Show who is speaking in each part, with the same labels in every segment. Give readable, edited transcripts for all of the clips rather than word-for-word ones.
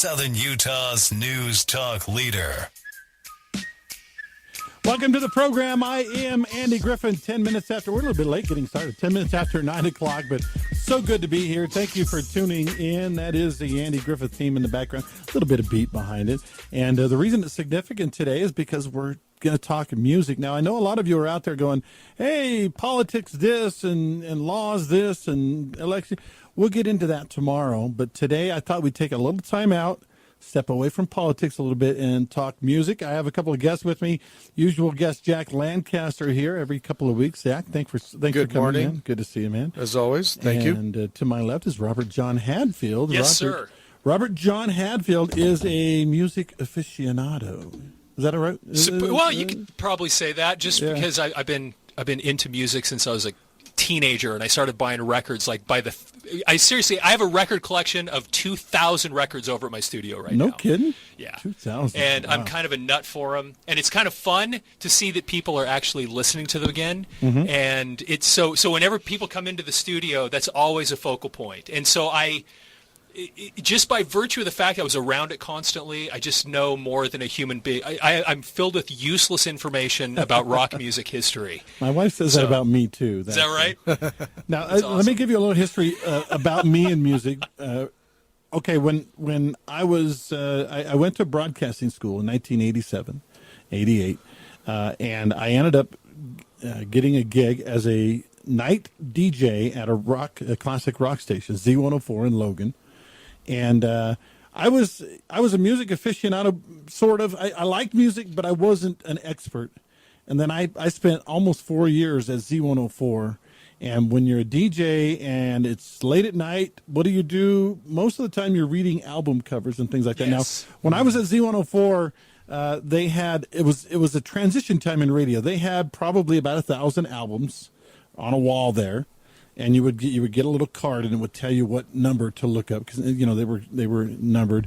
Speaker 1: Southern Utah's news talk leader.
Speaker 2: Welcome to the program. I am Andy Griffin. 10 minutes after, we're a little bit late getting started, 10 minutes after 9 o'clock, but so good to be here. Thank you for tuning in. That is the Andy Griffith theme in the background, a little bit of beat behind it. And the reason it's significant today is because we're going to talk music. Now, I know a lot of you are out there going, hey, politics this and laws this and election. We'll get into that tomorrow. But today I thought we'd take a little time out, step away from politics a little bit and talk music. I have a couple of guests with me. Usual guest Jack Lancaster here every couple of weeks. Jack, thanks for coming in. Good to see you, man.
Speaker 3: As always, thank you.
Speaker 2: And to my left is Robert John Hadfield.
Speaker 4: Yes, sir.
Speaker 2: Robert John Hadfield is a music aficionado. Is that all right?
Speaker 4: Well, you could probably say that because I've been into music since I was a teenager, and I started buying records I have a record collection of 2,000 records over at my studio right now.
Speaker 2: No kidding?
Speaker 4: Yeah.
Speaker 2: 2,000.
Speaker 4: And
Speaker 2: wow.
Speaker 4: I'm kind of a nut for them, and it's kind of fun to see that people are actually listening to them again.
Speaker 2: Mm-hmm.
Speaker 4: And it's so whenever people come into the studio, that's always a focal point. And so just by virtue of the fact I was around it constantly, I just know more than a human being. I'm filled with useless information about rock music history.
Speaker 2: My wife says that about me, too.
Speaker 4: Is that right?
Speaker 2: Now,
Speaker 4: awesome.
Speaker 2: Let me give you a little history about me and music. Okay, when I was, I went to broadcasting school in 1987, 88, and I ended up getting a gig as a night DJ at a classic rock station, Z104 in Logan. And I was a music aficionado, sort of. I liked music, but I wasn't an expert. And then I spent almost 4 years at Z104. And when you're a DJ and it's late at night, what do you do? Most of the time you're reading album covers and things like that.
Speaker 4: Yes.
Speaker 2: Now, when I was at Z104, they had it was a transition time in radio. They had probably about 1,000 albums on a wall there. And you would get a little card, and it would tell you what number to look up because they were numbered.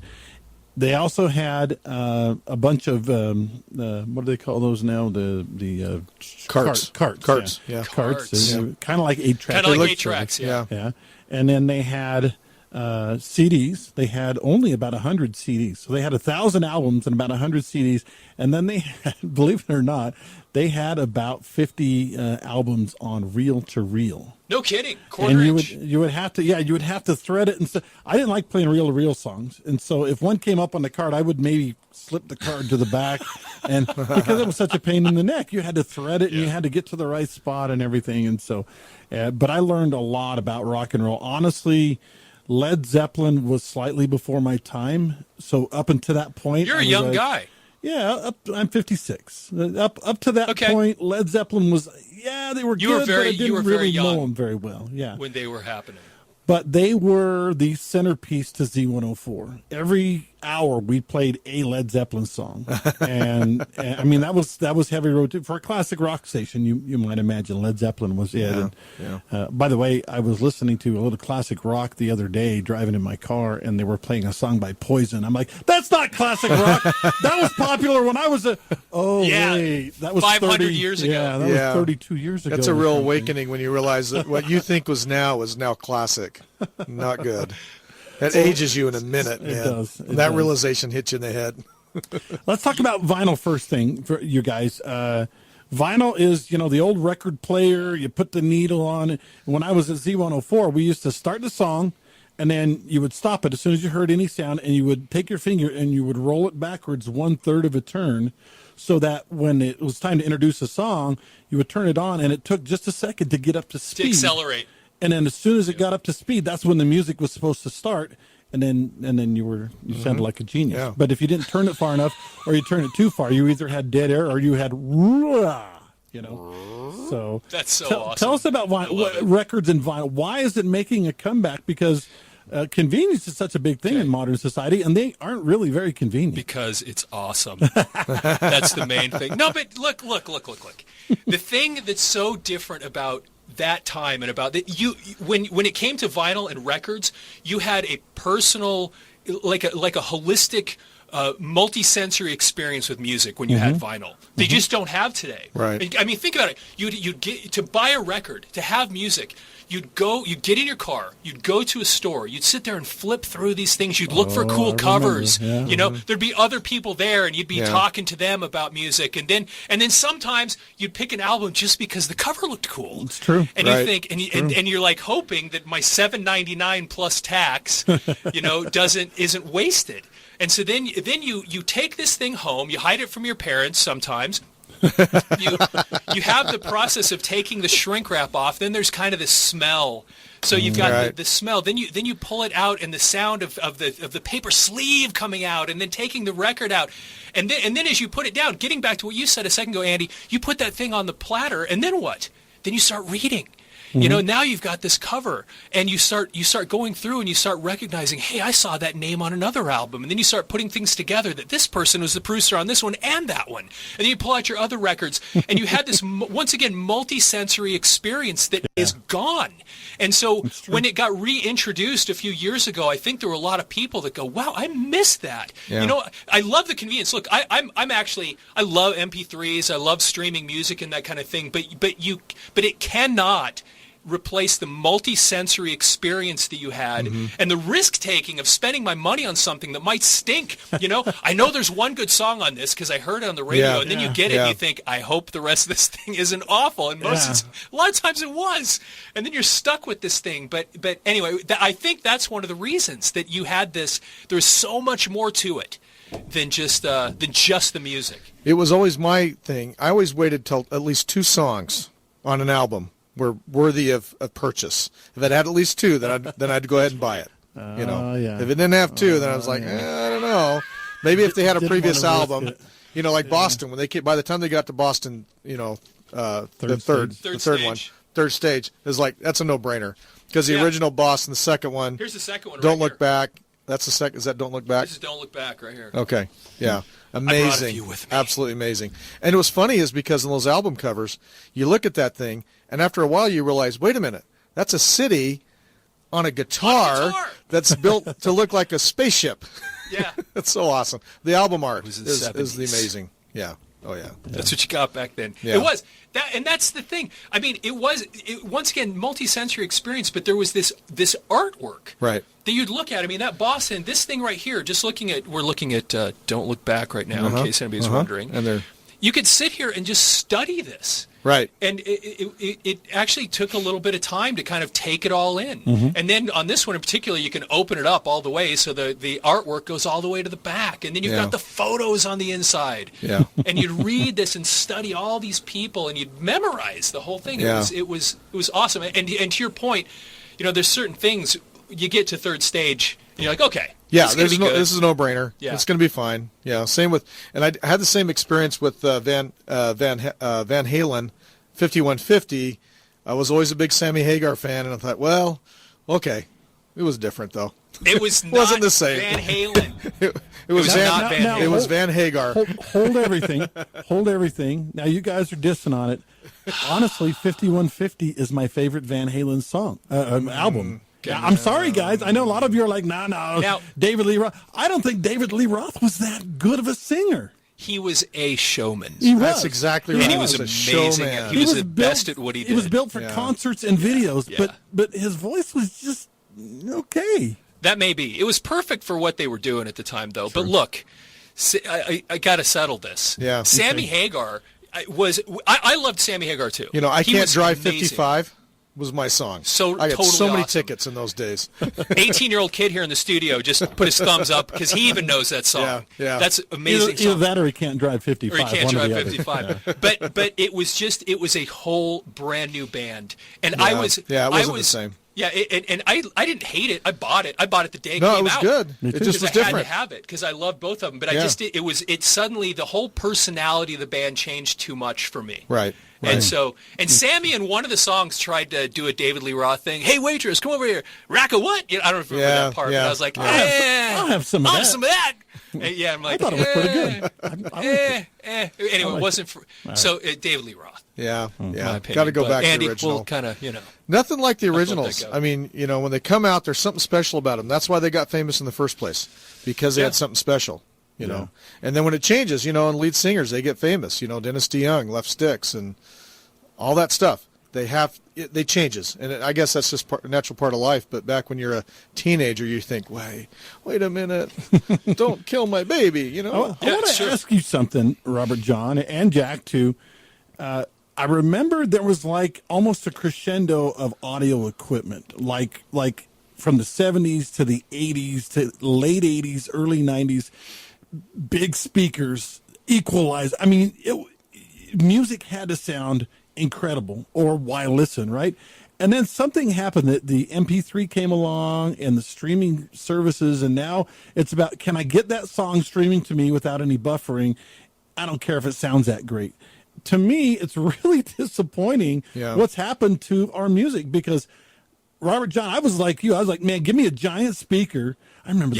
Speaker 2: They also had a bunch of what do they call those now? The
Speaker 3: Carts.
Speaker 2: Carts.
Speaker 3: Yeah.
Speaker 2: Carts. Kind of like 8-track.
Speaker 4: Kind of like 8-tracks.
Speaker 2: Yeah. And then they had CDs. They had only about 100 CDs. So they had 1,000 albums and about 100 CDs. And then they had, believe it or not, they had about 50 albums on reel-to-reel.
Speaker 4: No kidding.
Speaker 2: And you would have to thread it. And so I didn't like playing reel-to-reel songs. And so if one came up on the card, I would maybe slip the card to the back. And because it was such a pain in the neck, you had to thread it and you had to get to the right spot and everything. And so, but I learned a lot about rock and roll. Honestly, Led Zeppelin was slightly before my time. So up until that point,
Speaker 4: you're a young guy.
Speaker 2: Yeah, I'm 56. Up to that point, Led Zeppelin was, they were good, but I didn't really know them very well. Yeah,
Speaker 4: when they were happening. But
Speaker 2: they were the centerpiece to Z104. Every hour we played a Led Zeppelin song, and I mean that was heavy road for a classic rock station. You might imagine Led Zeppelin was it.
Speaker 3: Yeah.
Speaker 2: By the way, I was listening to a little classic rock the other day, driving in my car, and they were playing a song by Poison. I'm like, that's not classic rock. That was popular when I was wait, that was
Speaker 4: 500 years ago.
Speaker 2: Yeah, that was 32 years ago.
Speaker 3: That's a real awakening when you realize that what you think was now is now classic. Not good. That ages you in a minute, man.
Speaker 2: It does.
Speaker 3: That realization hits you in the head.
Speaker 2: Let's talk about vinyl first thing for you guys. Vinyl is, the old record player. You put the needle on it. When I was at Z104, we used to start the song, and then you would stop it as soon as you heard any sound, and you would take your finger and you would roll it backwards 1/3 of a turn, so that when it was time to introduce a song, you would turn it on, and it took just a second to get up to speed.
Speaker 4: To accelerate.
Speaker 2: And then as soon as it got up to speed, that's when the music was supposed to start. And then you sounded like a genius.
Speaker 3: Yeah.
Speaker 2: But if you didn't turn it far enough or you turned it too far, you either had dead air or you had So
Speaker 4: that's so awesome.
Speaker 2: Tell us about records and vinyl. Why is it making a comeback? Because convenience is such a big thing in modern society, and they aren't really very convenient.
Speaker 4: Because it's awesome. That's the main thing. No, but look. The thing that's so different about that time and about that, when it came to vinyl and records, you had a personal, like a holistic multi-sensory experience with music when you had vinyl. They just don't have today.
Speaker 3: Right.
Speaker 4: I mean, think about it. You'd get to buy a record, to have music. You'd get in your car, you'd go to a store, you'd sit there and flip through these things, you'd look for cool covers,
Speaker 2: Yeah.
Speaker 4: you know, there'd be other people there and you'd be talking to them about music, and then sometimes you'd pick an album just because the cover looked cool.
Speaker 2: It's true.
Speaker 4: And you think, and you're like hoping that my $7.99 plus tax, you know, isn't wasted. And so then you take this thing home, you hide it from your parents sometimes. you have the process of taking the shrink wrap off. Then there's kind of this smell. So you've got the smell. Then you pull it out, and the sound of the paper sleeve coming out, and then taking the record out, and then as you put it down, getting back to what you said a second ago, Andy, you put that thing on the platter, and then what? Then you start reading. You know, now you've got this cover, and you start going through, and you start recognizing, hey, I saw that name on another album, and then you start putting things together that this person was the producer on this one and that one, and then you pull out your other records, and you had this once again multi-sensory experience that is gone. And so when it got reintroduced a few years ago, I think there were a lot of people that go, wow, I missed that.
Speaker 3: Yeah.
Speaker 4: You know, I love the convenience. Look, I love MP3s, I love streaming music and that kind of thing, but it cannot replace the multi-sensory experience that you had and the risk-taking of spending my money on something that might stink. You know, I know there's one good song on this because I heard it on the radio, and then you get it and you think, I hope the rest of this thing isn't awful. And a lot of times it was. And then you're stuck with this thing. But anyway, I think that's one of the reasons that you had this. There's so much more to it than just the music.
Speaker 3: It was always my thing. I always waited till at least 2 songs on an album were worthy of purchase. If it had at least 2, then I'd go ahead and buy it. You know, if it didn't have 2, then I was like, I don't know. Maybe if they had a previous album, you know, like Boston, when they came, by the time they got to Boston, you know, the third one, third stage, is like, that's a no-brainer because the original Boston, the second one.
Speaker 4: Here's the second one.
Speaker 3: Don't
Speaker 4: right
Speaker 3: Look
Speaker 4: here.
Speaker 3: Back. That's the second. Is that Don't Look Back?
Speaker 4: This is Don't Look Back right here.
Speaker 3: Okay. Yeah.
Speaker 4: I brought a
Speaker 3: Amazing.
Speaker 4: few with me.
Speaker 3: Absolutely amazing. And what's funny is because in those album covers, you look at that thing, and after a while you realize, wait a minute, that's a city on a guitar, that's built to look like a spaceship.
Speaker 4: Yeah.
Speaker 3: That's so awesome. The album art
Speaker 4: was
Speaker 3: is
Speaker 4: in the
Speaker 3: the
Speaker 4: 70s.
Speaker 3: amazing. Yeah. Oh, yeah.
Speaker 4: That's what you got back then.
Speaker 3: Yeah.
Speaker 4: It was that, and that's the thing. I mean, it once again multi-sensory experience, but there was this artwork
Speaker 3: Right.
Speaker 4: that you'd look at. I mean, that Boston, this thing right here. We're looking at Don't Look Back right now, in case anybody's wondering.
Speaker 3: And
Speaker 4: you could sit here and just study this.
Speaker 3: right.
Speaker 4: And it actually took a little bit of time to kind of take it all in. And then on this one in particular, you can open it up all the way so the artwork goes all the way to the back. And then you've got the photos on the inside.
Speaker 3: Yeah.
Speaker 4: And you'd read this and study all these people and you'd memorize the whole thing.
Speaker 3: Yeah.
Speaker 4: It was awesome. And to your point, you know, there's certain things you get to third stage and you're like, okay.
Speaker 3: Yeah,
Speaker 4: this is gonna be good.
Speaker 3: this is a no-brainer.
Speaker 4: Yeah.
Speaker 3: It's going to be fine. Yeah, same with, and I had the same experience with Van Halen, 5150. I was always a big Sammy Hagar fan, and I thought, well, okay, it was different though.
Speaker 4: It was not
Speaker 3: Wasn't the same.
Speaker 4: Van Halen.
Speaker 3: It was
Speaker 4: not Van Halen.
Speaker 3: It was Van Hagar.
Speaker 2: Hold everything. Hold everything. Now you guys are dissing on it. Honestly, 5150 is my favorite Van Halen song album. Yeah, I'm sorry, guys. I know a lot of you are like, no.
Speaker 4: Now-
Speaker 2: David Lee Roth. I don't think David Lee Roth was that good of a singer.
Speaker 4: He was a showman.
Speaker 2: He was.
Speaker 3: That's exactly right.
Speaker 4: And he was
Speaker 3: a
Speaker 4: amazing.
Speaker 3: showman.
Speaker 4: He was the best at what he did.
Speaker 2: He was built for concerts and videos,
Speaker 4: Yeah.
Speaker 2: but his voice was just okay.
Speaker 4: That may be. It was perfect for what they were doing at the time, though. But look, I got to settle this.
Speaker 3: Yeah.
Speaker 4: Sammy Hagar I loved Sammy Hagar, too.
Speaker 3: You know, I
Speaker 4: He
Speaker 3: Can't
Speaker 4: was
Speaker 3: Drive
Speaker 4: amazing.
Speaker 3: 55 was my song.
Speaker 4: So
Speaker 3: I got
Speaker 4: totally
Speaker 3: so many
Speaker 4: awesome.
Speaker 3: tickets in those days.
Speaker 4: 18-year-old kid here in the studio just put his thumbs up because he even knows that song.
Speaker 3: Yeah.
Speaker 4: That's amazing
Speaker 2: Either
Speaker 4: song.
Speaker 2: that or he can't drive 55.
Speaker 4: Or he can't
Speaker 2: one
Speaker 4: drive
Speaker 2: or the other.
Speaker 4: 55. But it was a whole brand new band. And
Speaker 3: Yeah.
Speaker 4: I was
Speaker 3: Yeah, it wasn't the same.
Speaker 4: Yeah, and I didn't hate it. I bought it. I bought it the day it
Speaker 3: No,
Speaker 4: came
Speaker 3: it was
Speaker 4: out.
Speaker 3: good. It
Speaker 2: too.
Speaker 3: just was
Speaker 4: Because I had
Speaker 3: different.
Speaker 4: to have it because I loved both of them. But
Speaker 3: Yeah.
Speaker 4: it suddenly the whole personality of the band changed too much for me.
Speaker 3: Right.
Speaker 4: And Sammy in one of the songs tried to do a David Lee Roth thing. Hey waitress, come over here. Rack a what? You know, I don't remember that part, but I was like,
Speaker 2: I'll have some of
Speaker 4: I'll
Speaker 2: that.
Speaker 4: have some of that. And yeah, I'm like,
Speaker 2: I thought it was pretty good. I liked it.
Speaker 4: Anyway,
Speaker 2: liked
Speaker 4: it wasn't for so David Lee Roth.
Speaker 3: Yeah,
Speaker 4: my
Speaker 3: yeah.
Speaker 4: opinion.
Speaker 3: Got to go
Speaker 4: But
Speaker 3: back to
Speaker 4: Andy
Speaker 3: the original.
Speaker 4: will kind of,
Speaker 3: Nothing like the
Speaker 4: let that
Speaker 3: originals.
Speaker 4: go.
Speaker 3: I mean, you know, when they come out, there's something special about them. That's why they got famous in the first place, because they had something special. you know. And then when it changes, you know, and lead singers, they get famous. You know, Dennis DeYoung left Styx and all that stuff. They changes, and I guess that's just a natural part of life. But back when you're a teenager, you think, wait a minute, don't kill my baby, you know.
Speaker 2: I want to ask you something, Robert John, and Jack too. I remember there was like almost a crescendo of audio equipment, like from the 70s to the 80s to late 80s, early 90s, big speakers, equalize. I mean, music had to sound incredible, or why listen, right? And then something happened that the MP3 came along and the streaming services, and now it's about, can I get that song streaming to me without any buffering? I don't care if it sounds that great. To me, it's really disappointing what's happened to our music, because Robert John, I was like you. I was like, man, give me a giant speaker. I remember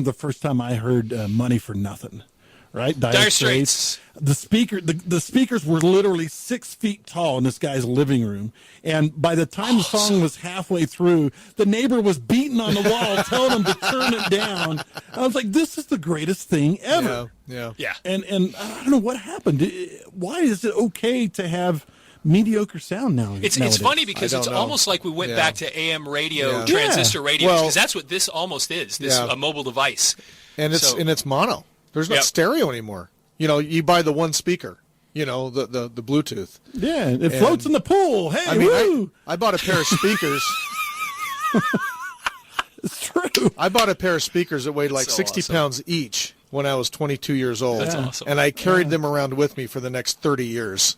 Speaker 2: the first time I heard Money for Nothing. Right, Dire Straits. The speakers were literally 6 feet tall in this guy's living room, and by the time the song was halfway through, the neighbor was beating on the wall, telling him to turn it down. I was like, "This is the greatest thing ever."
Speaker 3: Yeah.
Speaker 2: And I don't know what happened. Why is it okay to have mediocre sound now?
Speaker 4: It's funny because it's almost like we went back to AM radio, transistor radio, because that's what this almost is. A mobile device,
Speaker 3: and it's mono. There's no stereo anymore. You know, you buy the one speaker, you know, the Bluetooth.
Speaker 2: Yeah, it floats in the pool. Hey,
Speaker 3: I mean, I bought a pair of speakers.
Speaker 2: It's true.
Speaker 3: I bought a pair of speakers that weighed like 60 pounds each when I was 22 years old.
Speaker 4: That's awesome.
Speaker 3: And I carried them around with me for the next 30 years.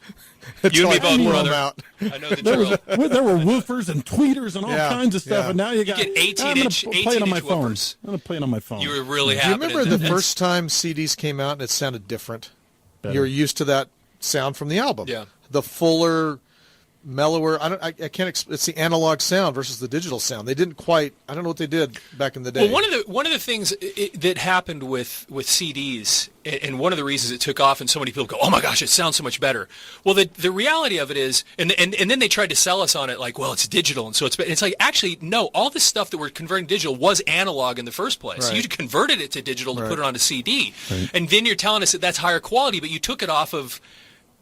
Speaker 4: You and me both, brother.
Speaker 3: Out.
Speaker 4: I know the drill.
Speaker 2: There were woofers and tweeters and all kinds of stuff, and now you
Speaker 4: get 18-inch woofers.
Speaker 2: I'm going to play it on my phone.
Speaker 4: You were really
Speaker 3: happy. You remember the first time CDs came out and it sounded different? Better. You're used to that sound from the album.
Speaker 4: Yeah.
Speaker 3: The fuller, mellower. I can't. It's the analog sound versus the digital sound. They didn't quite. I don't know what they did back in the day.
Speaker 4: Well, one of the things that happened with CDs, and one of the reasons it took off, and so many people go, "Oh my gosh, it sounds so much better." Well, the reality of it is, and then they tried to sell us on it, like, well, it's digital, and so it's like, actually, no, all this stuff that we're converting to digital was analog in the first place.
Speaker 3: Right.
Speaker 4: You converted it to digital to put it on a CD, and then you're telling us that that's higher quality, but you took it off of.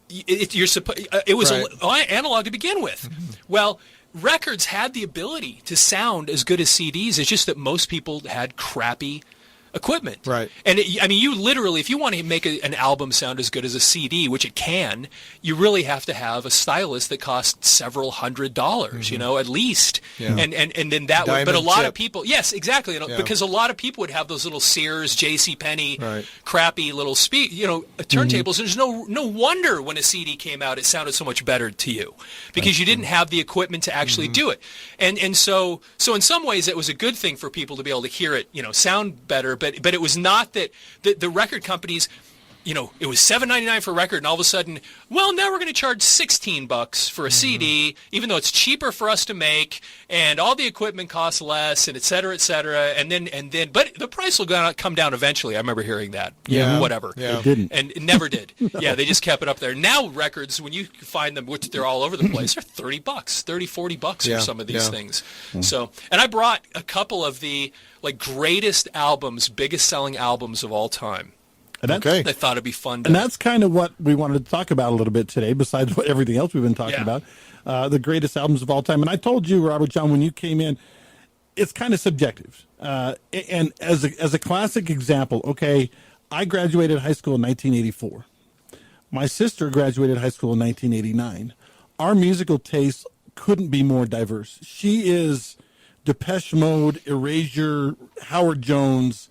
Speaker 4: It was analog to begin with. Well, records had the ability to sound as good as CDs. It's just that most people had crappy equipment.
Speaker 3: Right.
Speaker 4: And you literally, if you want to make an album sound as good as a CD, which it can, you really have to have a stylus that costs several $100s, you know, at least.
Speaker 3: Yeah.
Speaker 4: And then that would, but a lot of people, yes, exactly, because a lot of people would have those little Sears, JCPenney, crappy little turntables. There's no wonder when a CD came out, it sounded so much better to you, because you didn't have the equipment to actually do it. And so in some ways it was a good thing for people to be able to hear it, sound better. But it was not that the record companies, it was $7.99 for a record, and all of a sudden, well, now we're going to charge $16 for a CD, even though it's cheaper for us to make, and all the equipment costs less, and et cetera, and then, but the price will come down eventually. I remember hearing that. Whatever.
Speaker 2: Yeah. It didn't.
Speaker 4: And it never did. Yeah, they just kept it up there. Now records, when you find them, which they're all over the place, they're $30, $40 for some of these things. So, and I brought a couple of the greatest albums, biggest selling albums of all time.
Speaker 2: And
Speaker 4: I thought it'd be fun.
Speaker 2: And that's kind of what we wanted to talk about a little bit today, besides everything else we've been talking about, the greatest albums of all time. And I told you, Robert John, when you came in, it's kind of subjective. And as a classic example, I graduated high school in 1984. My sister graduated high school in 1989. Our musical tastes couldn't be more diverse. She is Depeche Mode, Erasure, Howard Jones.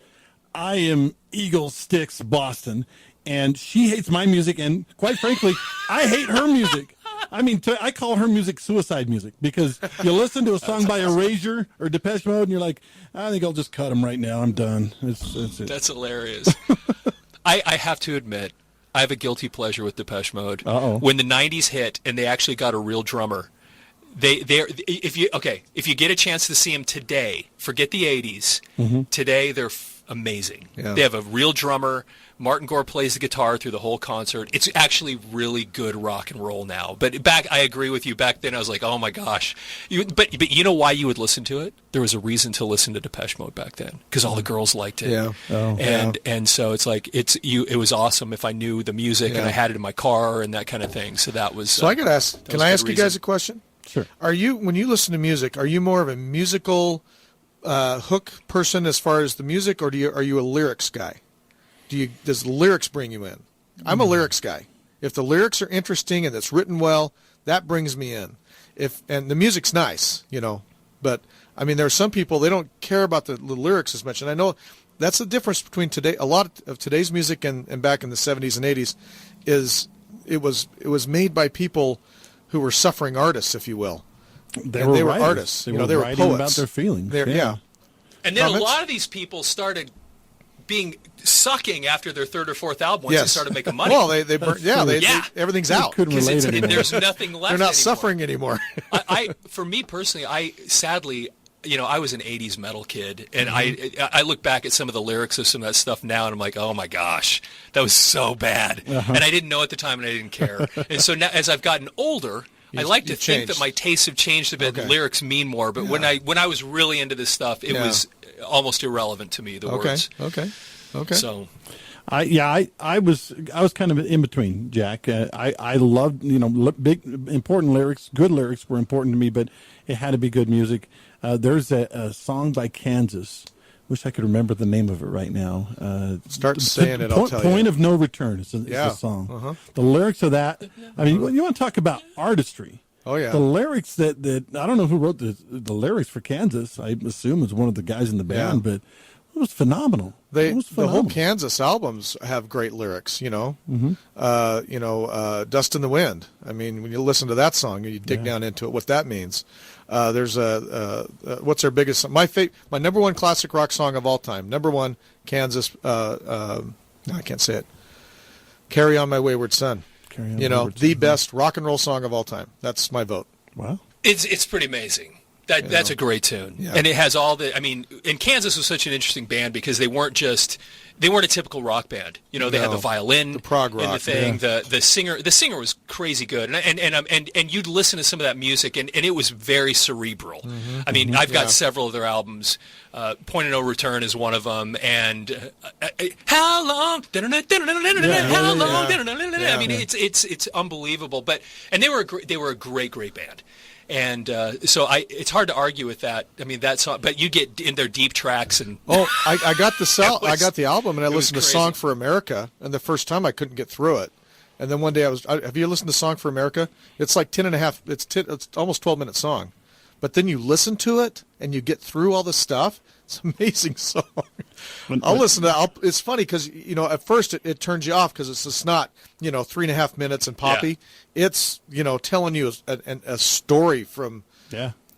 Speaker 2: I am Eagles, Styx, Boston, and she hates my music, and quite frankly, I hate her music. I mean, I call her music suicide music, because you listen to a song by Erasure or Depeche Mode, and you're like, I think I'll just cut them right now. I'm done. That's it.
Speaker 4: That's hilarious. I have to admit, I have a guilty pleasure with Depeche Mode.
Speaker 2: Uh-oh.
Speaker 4: When the 90s hit and they actually got a real drummer, if you get a chance to see them today, forget the 80s. Today they're amazing.
Speaker 3: Yeah.
Speaker 4: They have a real drummer. Martin Gore plays the guitar through the whole concert. It's actually really good rock and roll now. But I agree with you. Back then, I was like, oh my gosh. But you know why you would listen to it? There was a reason to listen to Depeche Mode back then, because all the girls liked it.
Speaker 3: Yeah. Oh,
Speaker 4: and so it's like it was awesome if I knew the music and I had it in my car and that kind of thing. So that was.
Speaker 3: So I could ask. Can I ask you guys a question?
Speaker 2: Sure.
Speaker 3: When you listen to music, are you more of a musical hook person as far as the music, or are you a lyrics guy? Does the lyrics bring you in? I'm a lyrics guy. If the lyrics are interesting and it's written well, that brings me in. And the music's nice, but I mean, there are some people, they don't care about the lyrics as much. And I know that's the difference between today. A lot of today's music and back in the 70s and 80s is it was made by people who were suffering artists, if you will.
Speaker 2: They were
Speaker 3: artists.
Speaker 2: They were writing
Speaker 3: poets
Speaker 2: about their feelings.
Speaker 3: Yeah.
Speaker 4: And then
Speaker 3: Comments?
Speaker 4: a lot of these people started being sucking after their third or fourth album once they started making money.
Speaker 3: Well, they everything's out.
Speaker 2: Couldn't relate anymore.
Speaker 4: There's nothing left.
Speaker 3: They're not
Speaker 4: anymore.
Speaker 3: suffering anymore.
Speaker 4: For me personally, sadly, I was an '80s metal kid, and I look back at some of the lyrics of some of that stuff now, and I'm like, oh my gosh, that was so bad, and I didn't know at the time, and I didn't care. And so now, as I've gotten older, I like to think that my tastes have changed a bit.
Speaker 3: Okay.
Speaker 4: Lyrics mean more, but when I was really into this stuff, it was almost irrelevant to me. The words.
Speaker 3: Okay.
Speaker 4: So.
Speaker 2: I was kind of in between, Jack. I loved, big important lyrics. Good lyrics were important to me, but it had to be good music. There's a song by Kansas. Wish I could remember the name of it right now.
Speaker 3: Start saying it. I'll tell you.
Speaker 2: Point of No Return is the song.
Speaker 3: Uh-huh.
Speaker 2: The lyrics of that. I mean, you want to talk about artistry?
Speaker 3: Oh yeah.
Speaker 2: The lyrics that I don't know who wrote the lyrics for Kansas. I assume it was one of the guys in the band, but it was phenomenal. The
Speaker 3: whole Kansas albums have great lyrics,
Speaker 2: Mm-hmm.
Speaker 3: Dust in the Wind. I mean, when you listen to that song, you dig down into it, what that means. There's what's their biggest song? My number one classic rock song of all time. Number one, Kansas. No, I can't say it. Carry On My Wayward Son. The best rock and roll song of all time. That's my vote.
Speaker 2: Wow.
Speaker 4: It's pretty amazing. That's a great tune. Yeah. And it has all the, and Kansas was such an interesting band because they weren't a typical rock band. They had the violin,
Speaker 3: the prog rock,
Speaker 4: and the thing. The singer was crazy good. And you'd listen to some of that music and it was very cerebral. Mm-hmm. I've got several of their albums. Point of No Return is one of them, and How Long? How Long? I mean, it's unbelievable. And they were a great band. And so it's hard to argue with that. I mean, that song, but you get in their deep tracks and.
Speaker 3: I got the album and I listened to Song for America, and the first time I couldn't get through it, and then one day have you listened to Song for America? It's like 10 and a half. It's almost 12-minute song, but then you listen to it and you get through all the stuff. It's an amazing song. I'll listen to it. It's funny because, at first it turns you off because it's just not, 3.5 minutes and poppy. Yeah. It's, telling you a story from,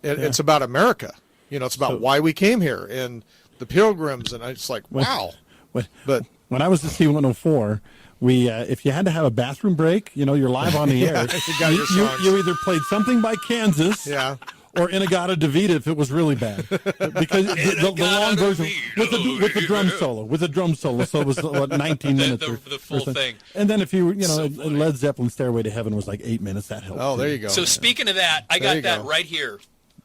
Speaker 3: it's about America. It's about why we came here and the Pilgrims. And it's like, wow.
Speaker 2: But when I was at C104, we, if you had to have a bathroom break, you're live on the air. You either played something by Kansas.
Speaker 3: Yeah.
Speaker 2: Or Inagata Davida if it was really bad, because the long version with the drum solo, so it was 19 minutes.
Speaker 4: The full thing.
Speaker 2: And then if you Led Zeppelin Stairway to Heaven was like 8 minutes. That helped.
Speaker 3: Oh, there you go.
Speaker 4: So speaking of that, I got that right here.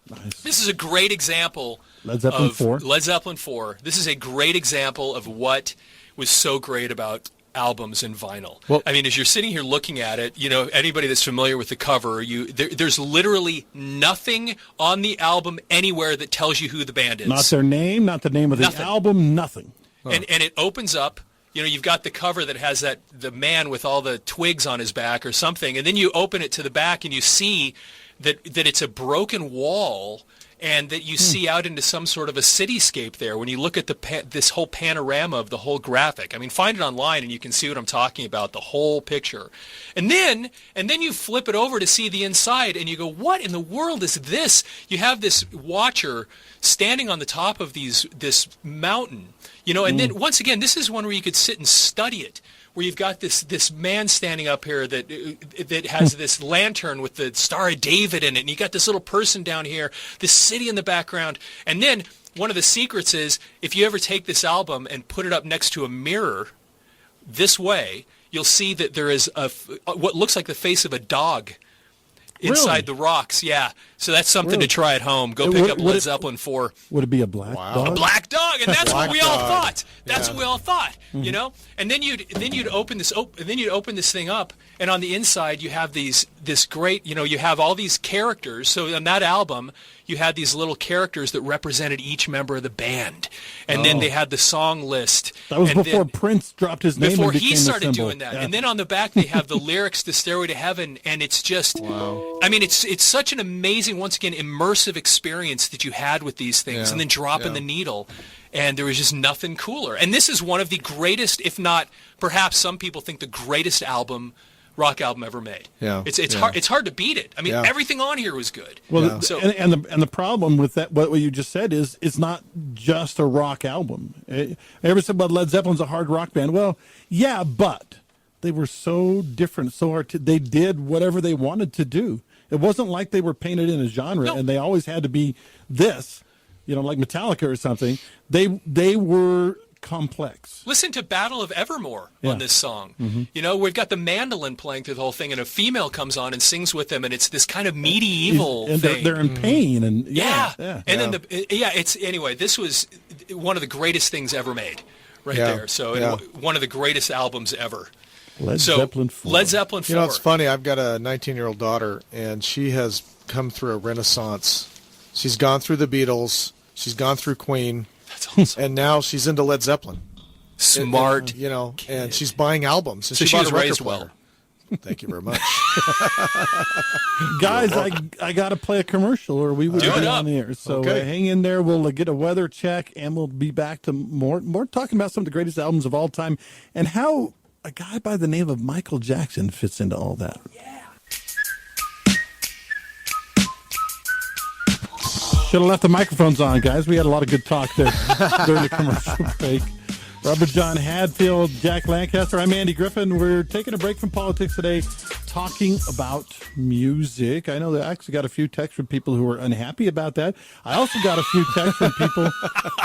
Speaker 2: Nice.
Speaker 4: This is a great example.
Speaker 2: Led Zeppelin 4.
Speaker 4: Led Zeppelin 4. This is a great example of what was so great about albums and vinyl. Well, as you're sitting here looking at it, anybody that's familiar with the cover, there's literally nothing on the album anywhere that tells you who the band is.
Speaker 2: Not their name, not the name of the album, nothing.
Speaker 4: Huh. And it opens up. You've got the cover that has the man with all the twigs on his back or something, and then you open it to the back and you see that it's a broken wall. And that you see out into some sort of a cityscape there when you look at this whole panorama of the whole graphic. Find it online and you can see what I'm talking about, the whole picture. And then you flip it over to see the inside and you go, what in the world is this? You have this watcher standing on the top of this mountain, and then once again, this is one where you could sit and study it, where you've got this man standing up here that has this lantern with the Star of David in it, and you got this little person down here, this city in the background, and then one of the secrets is if you ever take this album and put it up next to a mirror this way, you'll see that there is what looks like the face of a dog inside the rocks. Yeah. So that's something to try at home. Go pick up Led Zeppelin 4.
Speaker 2: Would it be a black dog?
Speaker 4: A black dog, and that's what we all thought. That's what we all thought, you know? And then you'd open this thing up, and on the inside you have this great, you have all these characters. So on that album, you had these little characters that represented each member of the band. And then they had the song list.
Speaker 2: That was before Prince dropped his name
Speaker 4: before
Speaker 2: and became
Speaker 4: he started
Speaker 2: the symbol.
Speaker 4: doing that. Yeah. And then on the back they have the lyrics to Stairway to Heaven, and it's just I mean it's such an amazing, once again, immersive experience that you had with these things, and then dropping the needle, and there was just nothing cooler. And this is one of the greatest, if not perhaps some people think the greatest rock album ever made. Yeah, it's hard to beat it. I mean, everything on here was good.
Speaker 2: Well, and the problem with that, what you just said is, it's not just a rock album. Everybody said, "Well, Led Zeppelin's a hard rock band." Well, yeah, but they were so different, they did whatever they wanted to do. It wasn't like they were painted in a genre and they always had to be this, like Metallica or something. They were complex.
Speaker 4: Listen to Battle of Evermore on this song. Mm-hmm. We've got the mandolin playing through the whole thing, and a female comes on and sings with them, and it's this kind of medieval thing.
Speaker 2: They're in pain, and
Speaker 4: then anyway. This was one of the greatest things ever made, there. So one of the greatest albums ever.
Speaker 2: Led Zeppelin 4.
Speaker 4: Led Zeppelin 4.
Speaker 3: It's funny. I've got a 19-year-old daughter, and she has come through a renaissance. She's gone through the Beatles. She's gone through Queen.
Speaker 4: That's awesome.
Speaker 3: And now she's into Led Zeppelin.
Speaker 4: Smart.
Speaker 3: And she's buying albums.
Speaker 4: So she was raised well.
Speaker 3: Thank you very much.
Speaker 2: Guys, I got to play a commercial or we would be on the air. So hang in there. We'll get a weather check, and we'll be back to more talking about some of the greatest albums of all time and how a guy by the name of Michael Jackson fits into all that.
Speaker 4: Yeah.
Speaker 2: Should have left the microphones on, guys. We had a lot of good talk there during the commercial break. Robert John Hadfield, Jack Lancaster. I'm Andy Griffin. We're taking a break from politics today, talking about music. I know that I actually got a few texts from people who were unhappy about that. I also got a few texts from people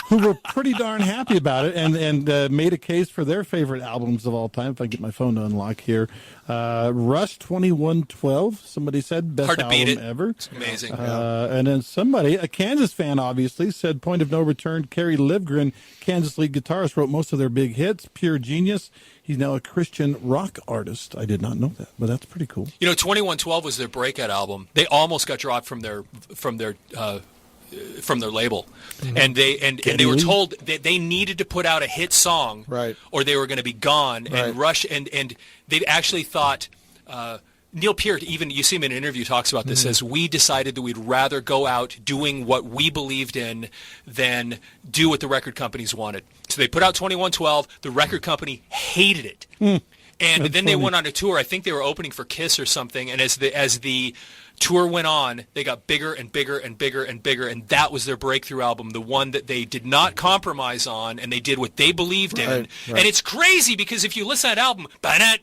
Speaker 2: who were pretty darn happy about it and made a case for their favorite albums of all time. If I get my phone to unlock here. Rush 2112, somebody said, best album ever.
Speaker 4: It's amazing.
Speaker 2: And then somebody, a Kansas fan obviously, said Point of No Return. Kerry Livgren, Kansas lead guitarist, wrote most of their big hits. Pure genius. He's now a Christian rock artist. I did not know that, but that's pretty cool.
Speaker 4: 2112 was their breakout album. They almost got dropped from their label, and they were told that they needed to put out a hit song, or they were going to be gone. And Rush and they actually thought. Neil Peart, even you see him in an interview, talks about this, says, we decided that we'd rather go out doing what we believed in than do what the record companies wanted. So they put out 2112. The record company hated it. And then they went on a tour. I think they were opening for Kiss or something. And as the tour went on, they got bigger and bigger and bigger and bigger. And that was their breakthrough album, the one that they did not compromise on, and they did what they believed in. Right. And it's crazy because if you listen to that album, it's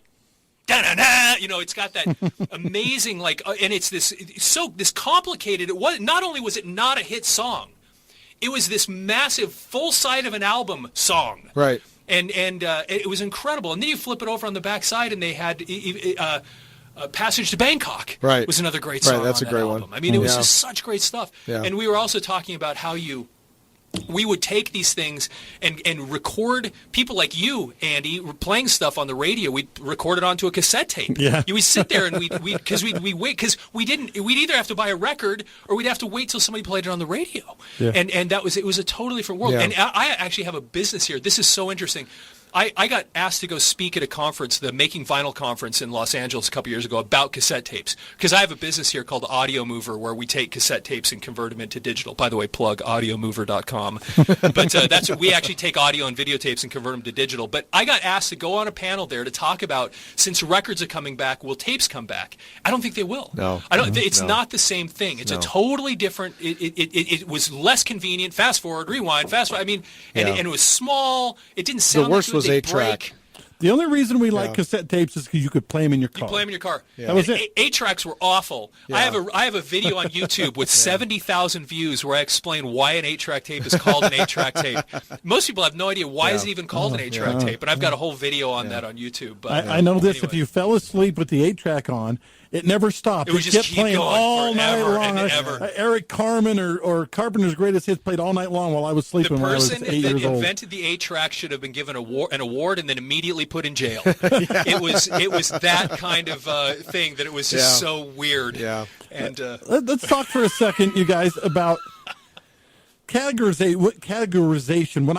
Speaker 4: got that amazing, and it's this complicated. It was not only was it not a hit song, it was this massive full side of an album song.
Speaker 3: Right.
Speaker 4: And it was incredible. And then you flip it over on the back side, and they had Passage to Bangkok.
Speaker 3: Right.
Speaker 4: Was another great song.
Speaker 3: Right, that's
Speaker 4: on
Speaker 3: a great
Speaker 4: album.
Speaker 3: one.
Speaker 4: I mean, it was just such great stuff.
Speaker 3: Yeah.
Speaker 4: And we were also talking about how we would take these things and record people like you, Andy, playing stuff on the radio. We'd record it onto a cassette tape.
Speaker 2: Yeah.
Speaker 4: We'd sit there and we'd wait because we'd either have to buy a record or we'd have to wait till somebody played it on the radio. Yeah. And it was a totally different world. Yeah. And I actually have a business here. This is so interesting. I got asked to go speak at a conference, the Making Vinyl conference in Los Angeles a couple years ago, about cassette tapes. Because I have a business here called Audio Mover where we take cassette tapes and convert them into digital. By the way, plug audiomover.com. But we actually take audio and videotapes and convert them to digital. But I got asked to go on a panel there to talk about, since records are coming back, will tapes come back? I don't think they will.
Speaker 3: No.
Speaker 4: It's not the same thing. It's a totally different. It was less convenient. Fast forward, rewind, fast forward. I mean, and it was small. It didn't sound.
Speaker 3: The worst was
Speaker 4: they
Speaker 3: 8-track.
Speaker 2: The only reason we like cassette tapes is because you could play them in your car.
Speaker 4: You play them in your car.
Speaker 3: Yeah.
Speaker 2: That was it.
Speaker 4: 8-tracks were awful.
Speaker 3: Yeah.
Speaker 4: I have a video on YouTube with 70,000 views where I explain why an 8-track tape is called an 8-track tape. Most people have no idea why is it even called an 8-track tape, and I've got a whole video on that on YouTube. But
Speaker 2: I know this.
Speaker 4: anyway.
Speaker 2: If you fell asleep with the 8-track on, it never stopped.
Speaker 4: It would just
Speaker 2: kept
Speaker 4: keep
Speaker 2: playing
Speaker 4: going
Speaker 2: all night
Speaker 4: forever
Speaker 2: long.
Speaker 4: and ever.
Speaker 2: Eric Carmen or Carpenter's Greatest Hits played all night long while I was
Speaker 4: The
Speaker 2: sleeping when I was
Speaker 4: person
Speaker 2: 8
Speaker 4: that
Speaker 2: years old.
Speaker 4: invented the 8-track should have been given an award and then immediately put in jail. It was that kind of thing that it was just so weird.
Speaker 3: Yeah.
Speaker 4: And
Speaker 2: Let's talk for a second, you guys, about categorization. When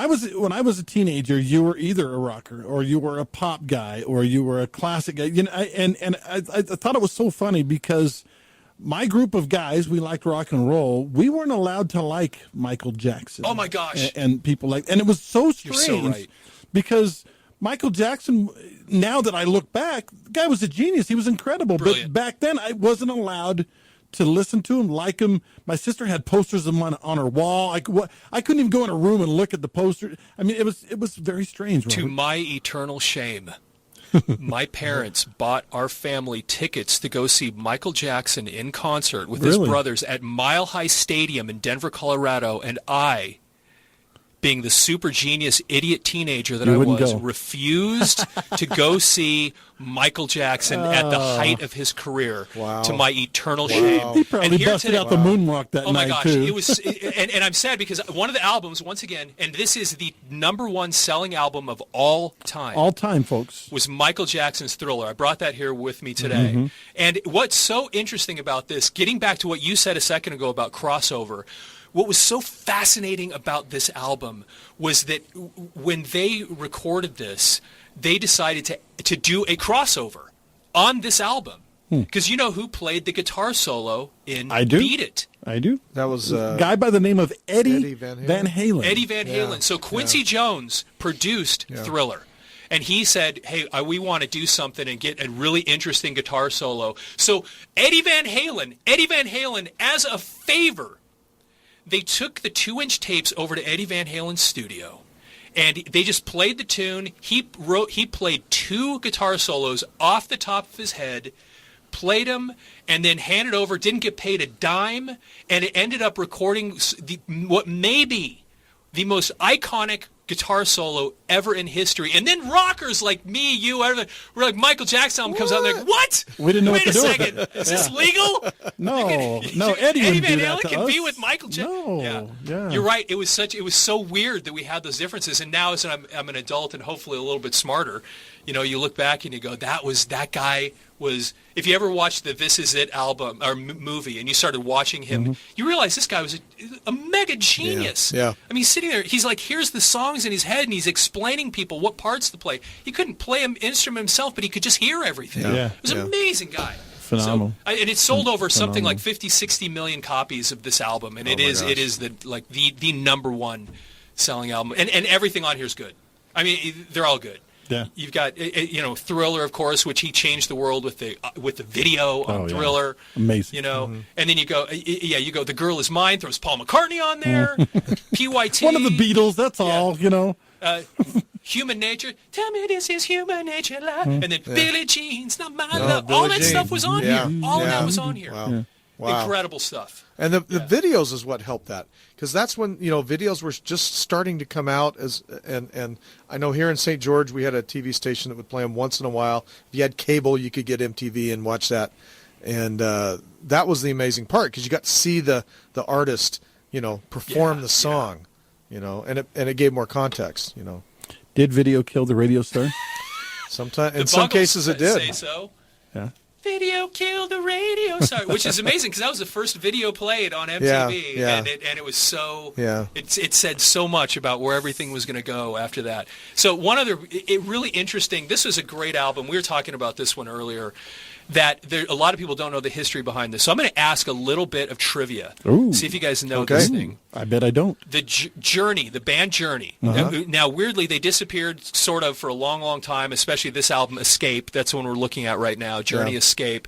Speaker 2: I was a teenager, you were either a rocker or you were a pop guy or you were a classic guy. You know, I thought it was so funny because my group of guys, we liked rock and roll. We weren't allowed to like Michael Jackson.
Speaker 4: Oh my gosh!
Speaker 2: And people and it was so strange.
Speaker 4: You're so right.
Speaker 2: Because Michael Jackson, now that I look back, the guy was a genius. He was incredible.
Speaker 4: Brilliant.
Speaker 2: But back then, I wasn't allowed to listen to him, like him. My sister had posters of him on her wall. I couldn't even go in a room and look at the poster. I mean, it was very strange.
Speaker 4: To
Speaker 2: Robert.
Speaker 4: my eternal shame, my parents bought our family tickets to go see Michael Jackson in concert with his
Speaker 2: Really?
Speaker 4: brothers at Mile High Stadium in Denver, Colorado, and I, being the super genius idiot teenager that
Speaker 2: You
Speaker 4: I
Speaker 2: wouldn't
Speaker 4: was,
Speaker 2: go.
Speaker 4: refused to go see Michael Jackson at the height of his career.
Speaker 3: Wow.
Speaker 4: To my eternal shame.
Speaker 2: He probably
Speaker 4: And here
Speaker 2: busted
Speaker 4: today-
Speaker 2: out the moonwalk that
Speaker 4: Oh my
Speaker 2: night
Speaker 4: gosh,
Speaker 2: too.
Speaker 4: it was, and I'm sad because one of the albums, once again, and this is the #1 selling album of all time.
Speaker 2: All time, folks.
Speaker 4: Was Michael Jackson's Thriller. I brought that here with me today.
Speaker 2: Mm-hmm.
Speaker 4: And what's so interesting about this, getting back to what you said a second ago about crossover, what was so fascinating about this album was that when they recorded this, they decided to do a crossover on this album. Because you know who played the guitar solo in
Speaker 2: I do.
Speaker 4: Beat It?
Speaker 2: I do.
Speaker 3: That was
Speaker 2: A guy by the name of Eddie,
Speaker 3: Eddie Van Halen.
Speaker 4: Eddie Van
Speaker 3: Yeah.
Speaker 4: Halen. So Quincy Jones produced Thriller. And he said, hey, we want to do something and get a really interesting guitar solo. So Eddie Van Halen, as a favor, they took the 2-inch tapes over to Eddie Van Halen's studio. And they just played the tune. He played 2 guitar solos off the top of his head, played them, and then handed over, didn't get paid a dime, and it ended up recording what may be the most iconic guitar solo ever in history. And then rockers like me, you, everything, we're like, Michael Jackson album comes out, and they're like, what?
Speaker 2: We didn't know
Speaker 4: Wait
Speaker 2: what to
Speaker 4: a
Speaker 2: do with
Speaker 4: second.
Speaker 2: it.
Speaker 4: Is this legal?
Speaker 2: No,
Speaker 4: Eddie
Speaker 2: Eddie wouldn't
Speaker 4: Van
Speaker 2: do that
Speaker 4: Halen
Speaker 2: to
Speaker 4: can
Speaker 2: us.
Speaker 4: be with Michael Jackson.
Speaker 2: No, yeah.
Speaker 4: You're right. It was so weird that we had those differences. And now, as I'm an adult and hopefully a little bit smarter, you look back and you go, that guy was. If you ever watched the This Is It album or movie, and you started watching him, you realize this guy was a mega genius.
Speaker 3: Yeah.
Speaker 4: I mean, sitting there, he's like, here's the songs in his head, and he's explaining people what parts to play. He couldn't play an instrument himself, but he could just hear everything.
Speaker 2: Yeah.
Speaker 4: It was an amazing guy.
Speaker 2: Phenomenal.
Speaker 4: So, and it sold over something
Speaker 2: Phenomenal.
Speaker 4: like 50, 60 million copies of this album, and
Speaker 3: Oh
Speaker 4: it
Speaker 3: my
Speaker 4: is
Speaker 3: gosh.
Speaker 4: the #1 selling album, and everything on here is good. I mean, they're all good.
Speaker 2: Yeah.
Speaker 4: You've got Thriller, of course, which he changed the world with the video on
Speaker 2: Oh, yeah.
Speaker 4: Thriller.
Speaker 2: Amazing.
Speaker 4: And then you go, The Girl Is Mine, throws Paul McCartney on there. PYT.
Speaker 2: One of the Beatles, that's all,
Speaker 4: Human Nature. Tell me this is human nature, love. And then Billie Jean's Not My
Speaker 3: Oh,
Speaker 4: Love.
Speaker 3: Billie
Speaker 4: All that
Speaker 3: Jean.
Speaker 4: stuff was on
Speaker 3: Yeah.
Speaker 4: here. All of
Speaker 3: Yeah.
Speaker 4: that was on here.
Speaker 3: Wow. Yeah. Wow.
Speaker 4: Incredible stuff.
Speaker 3: And the videos is what helped that, because that's when videos were just starting to come out. And I know here in St. George we had a TV station that would play them once in a while. If you had cable, you could get MTV and watch that, and that was the amazing part, because you got to see the artist perform the song, and it gave more context.
Speaker 2: Did video kill the radio star?
Speaker 3: Sometimes in
Speaker 4: The
Speaker 3: some
Speaker 4: Buggles
Speaker 3: cases it
Speaker 4: say
Speaker 3: did.
Speaker 4: so.
Speaker 2: Yeah.
Speaker 4: Video killed the radio star, which is amazing because that was the first video played on MTV,
Speaker 3: Yeah.
Speaker 4: and it was so.
Speaker 3: Yeah.
Speaker 4: It said so much about where everything was going to go after that. So one other, really interesting. This was a great album. We were talking about this one earlier. That a lot of people don't know the history behind this. So I'm going to ask a little bit of trivia.
Speaker 2: Ooh.
Speaker 4: See if you guys know
Speaker 3: Okay.
Speaker 4: this thing.
Speaker 2: I bet I don't.
Speaker 4: The Journey, the band Journey. Now, weirdly, they disappeared sort of for a long, long time, especially this album, Escape. That's the one we're looking at right now, Journey,
Speaker 3: Yeah.
Speaker 4: Escape.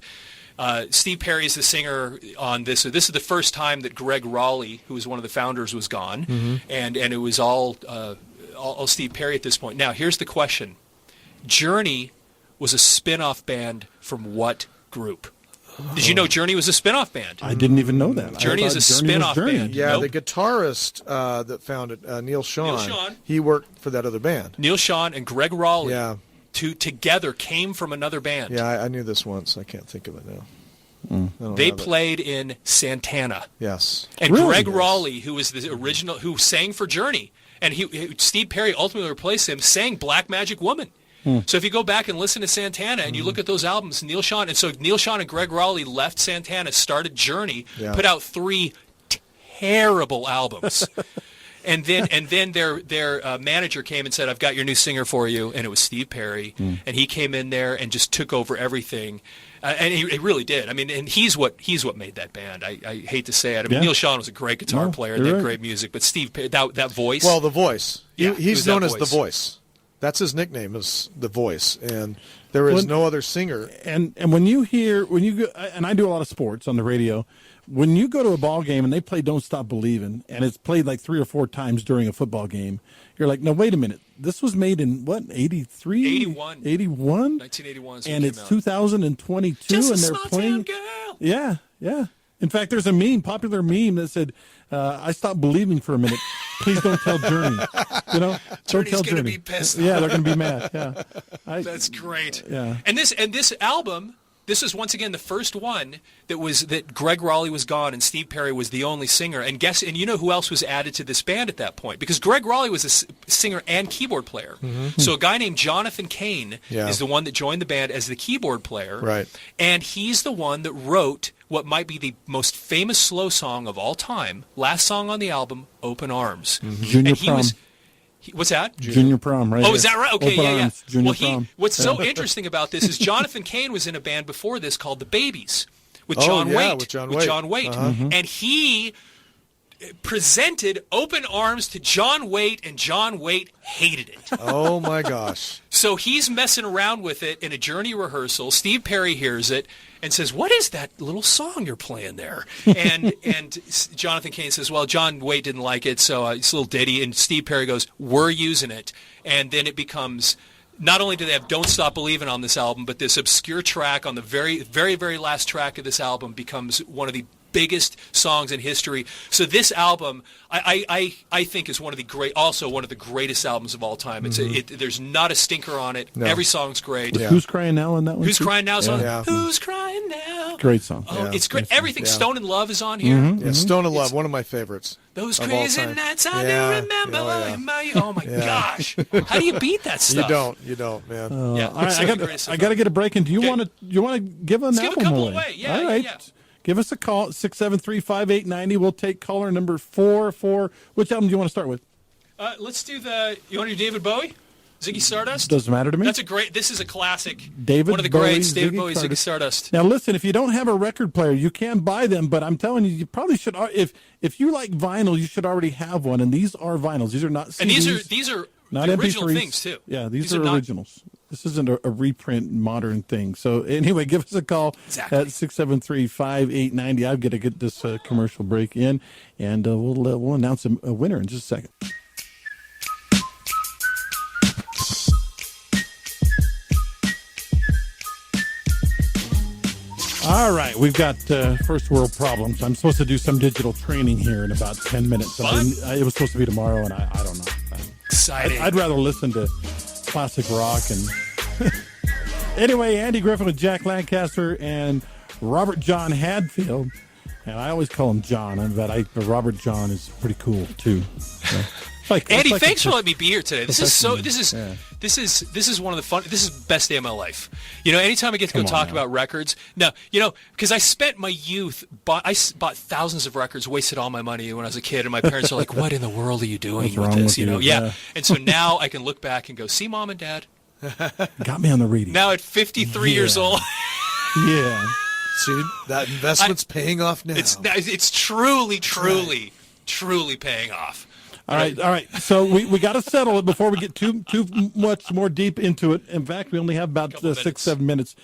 Speaker 4: Steve Perry's the singer on this. So this is the first time that Greg Raleigh, who was one of the founders, was gone. And it was all Steve Perry at this point. Now, here's the question. Journey was a spin-off band from what group? Did you know Journey was a spin-off band?
Speaker 2: I didn't even know that.
Speaker 4: Journey is a spin-off band.
Speaker 3: Yeah,
Speaker 4: Nope.
Speaker 3: the guitarist that founded Neil Sean,
Speaker 4: Neil Sean.
Speaker 3: he worked for that other band.
Speaker 4: Neil Sean and Greg Raleigh
Speaker 3: Yeah.
Speaker 4: together came from another band.
Speaker 3: Yeah, I knew this once. I can't think of it now. I don't
Speaker 4: They
Speaker 3: have it.
Speaker 4: played in Santana.
Speaker 3: Yes.
Speaker 4: And
Speaker 2: Really?
Speaker 4: Greg Raleigh, who was the original, who sang for Journey, and Steve Perry ultimately replaced him, sang Black Magic Woman. So if you go back and listen to Santana and you look at those albums, Neil Sean and Greg Raleigh left Santana, started Journey,
Speaker 3: Yeah.
Speaker 4: put out 3 terrible albums. And then their manager came and said, "I've got your new singer for you," and it was Steve Perry, and he came in there and just took over everything, and he really did. I mean, and he's what made that band. I hate to say it. I mean,
Speaker 2: Yeah.
Speaker 4: Neil Sean was a great guitar player,
Speaker 2: you're
Speaker 4: they had
Speaker 2: right.
Speaker 4: great music, but Steve Perry, that voice.
Speaker 3: Well, the voice.
Speaker 4: Yeah, it was
Speaker 3: He's
Speaker 4: that
Speaker 3: known as the
Speaker 4: voice.
Speaker 3: voice. That's his nickname, is the voice, and there is no other singer.
Speaker 2: And when you go, and I do a lot of sports on the radio, when you go to a ball game and they play "Don't Stop Believin'" and it's played like 3 or 4 times during a football game, you're like, no, wait a minute, this was made in what, 83,
Speaker 4: 81.
Speaker 2: 81,
Speaker 4: 1981 is when
Speaker 2: and
Speaker 4: it
Speaker 2: it's
Speaker 4: came out.
Speaker 2: 2022,
Speaker 4: Just
Speaker 2: and
Speaker 4: a
Speaker 2: they're
Speaker 4: small
Speaker 2: playing.
Speaker 4: town girl.
Speaker 2: Yeah, yeah. In fact, there's a popular meme that said, "I stopped believing for a minute. Please don't tell Journey." You know, don't
Speaker 4: Journey's
Speaker 2: tell
Speaker 4: gonna
Speaker 2: Journey.
Speaker 4: be pissed.
Speaker 2: Yeah, they're going to be mad. Yeah,
Speaker 4: That's great.
Speaker 2: Yeah.
Speaker 4: And this album, this is once again the first one that Greg Raleigh was gone and Steve Perry was the only singer. And you know who else was added to this band at that point? Because Greg Raleigh was a singer and keyboard player. So a guy named Jonathan Cain
Speaker 3: Yeah.
Speaker 4: is the one that joined the band as the keyboard player.
Speaker 3: Right.
Speaker 4: And he's the one that wrote what might be the most famous slow song of all time, last song on the album, "Open Arms."
Speaker 2: Junior
Speaker 4: And
Speaker 2: Prom.
Speaker 4: What's that?
Speaker 2: Junior Prom, right?
Speaker 4: Oh,
Speaker 2: here.
Speaker 4: is that right? Okay,
Speaker 2: Open
Speaker 4: yeah.
Speaker 2: Arms, Junior
Speaker 4: Well,
Speaker 2: Prom.
Speaker 4: what's so interesting about this is Jonathan Cain was in a band before this called The Babies with
Speaker 3: Oh,
Speaker 4: John
Speaker 3: yeah,
Speaker 4: Waite.
Speaker 3: with John Waite.
Speaker 4: And he presented Open Arms to John Waite, and John Waite hated it.
Speaker 3: Oh my gosh!
Speaker 4: So he's messing around with it in a Journey rehearsal. Steve Perry hears it and says, "What is that little song you're playing there?" And Jonathan Cain says, "Well, John Waite didn't like it, so it's a little ditty." And Steve Perry goes, "We're using it." And then it becomes, not only do they have "Don't Stop Believin'" on this album, but this obscure track on the very, very, very last track of this album becomes one of the biggest songs in history. So this album, I think, is one of the greatest albums of all time. There's not a stinker on it.
Speaker 3: No.
Speaker 4: Every song's great.
Speaker 3: Yeah.
Speaker 2: Who's Crying Now on that one?
Speaker 4: Who's
Speaker 2: too?
Speaker 4: Crying Now? Song?
Speaker 3: Yeah.
Speaker 4: Who's Crying Now?
Speaker 2: Great song.
Speaker 4: Oh,
Speaker 3: Yeah.
Speaker 4: it's great. Everything.
Speaker 3: Yeah.
Speaker 4: Stone in Love is on here.
Speaker 3: Yeah, Stone of Love, one of my favorites.
Speaker 4: Those
Speaker 3: of all
Speaker 4: crazy
Speaker 3: time.
Speaker 4: nights I
Speaker 3: Yeah.
Speaker 4: do remember.
Speaker 3: Oh, yeah.
Speaker 4: Oh my gosh! How do you beat that stuff?
Speaker 3: You don't, man.
Speaker 4: Yeah,
Speaker 2: All right,
Speaker 4: some of the greatest
Speaker 2: I got to get a break. And do you
Speaker 4: Okay.
Speaker 2: want to give an
Speaker 4: Let's give a
Speaker 2: album
Speaker 4: couple
Speaker 2: away?
Speaker 4: away. Yeah,
Speaker 2: All
Speaker 4: yeah,
Speaker 2: right.
Speaker 4: yeah.
Speaker 2: Give us a call, 673-5890. We'll take caller number 4. Which album do you want to start with?
Speaker 4: Let's do you want to do David Bowie? Ziggy Stardust?
Speaker 2: Doesn't matter to me.
Speaker 4: This is a classic.
Speaker 2: David
Speaker 4: One of the
Speaker 2: Bowie,
Speaker 4: greats, David
Speaker 2: Ziggy
Speaker 4: Bowie, Ziggy
Speaker 2: Stardust.
Speaker 4: Stardust.
Speaker 2: Now, listen, if you don't have a record player, you can buy them, but I'm telling you, you probably should. If you like vinyl, you should already have one, and these are vinyls. These are not CDs.
Speaker 4: And these are
Speaker 2: not
Speaker 4: the original
Speaker 2: MP3s.
Speaker 4: things too.
Speaker 2: Yeah, these
Speaker 4: are
Speaker 2: are
Speaker 4: not-
Speaker 2: originals. This isn't a reprint modern thing. So anyway, give us a call
Speaker 4: Exactly.
Speaker 2: at 673-5890. I've got to get this commercial break in, and we'll announce a winner in just a second. All right, we've got first world problems. I'm supposed to do some digital training here in about 10 minutes.
Speaker 4: Fun.
Speaker 2: It was supposed to be tomorrow, and I don't know.
Speaker 4: Exciting.
Speaker 2: I'd rather listen to classic rock. And anyway, Andy Griffin with Jack Lancaster and Robert John Hadfield. And I always call him John, but Robert John is pretty cool too. So,
Speaker 4: Andy,
Speaker 2: it's
Speaker 4: thanks for letting me be here today. This is so. This is
Speaker 2: Yeah.
Speaker 4: this is one of the fun. This is the best day of my life. You know, anytime I get to go
Speaker 2: Come on
Speaker 4: talk
Speaker 2: now.
Speaker 4: about records. No, you know, because I spent my youth. I bought thousands of records, wasted all my money when I was a kid, and my parents are like, "What in the world are you doing
Speaker 2: What's
Speaker 4: with
Speaker 2: wrong
Speaker 4: this?"
Speaker 2: with
Speaker 4: You know,
Speaker 2: you?
Speaker 4: yeah.
Speaker 2: Yeah.
Speaker 4: And so now I can look back and go, "See, Mom and Dad."
Speaker 2: Got me on the radio.
Speaker 4: Now at 53 years
Speaker 2: Yeah.
Speaker 4: old,
Speaker 2: Yeah.
Speaker 3: See, that investment's paying off now.
Speaker 4: it's truly paying off.
Speaker 2: All right. So we got to settle it before we get too much more deep into it. In fact, we only have about
Speaker 4: Couple minutes.
Speaker 2: 6-7 minutes.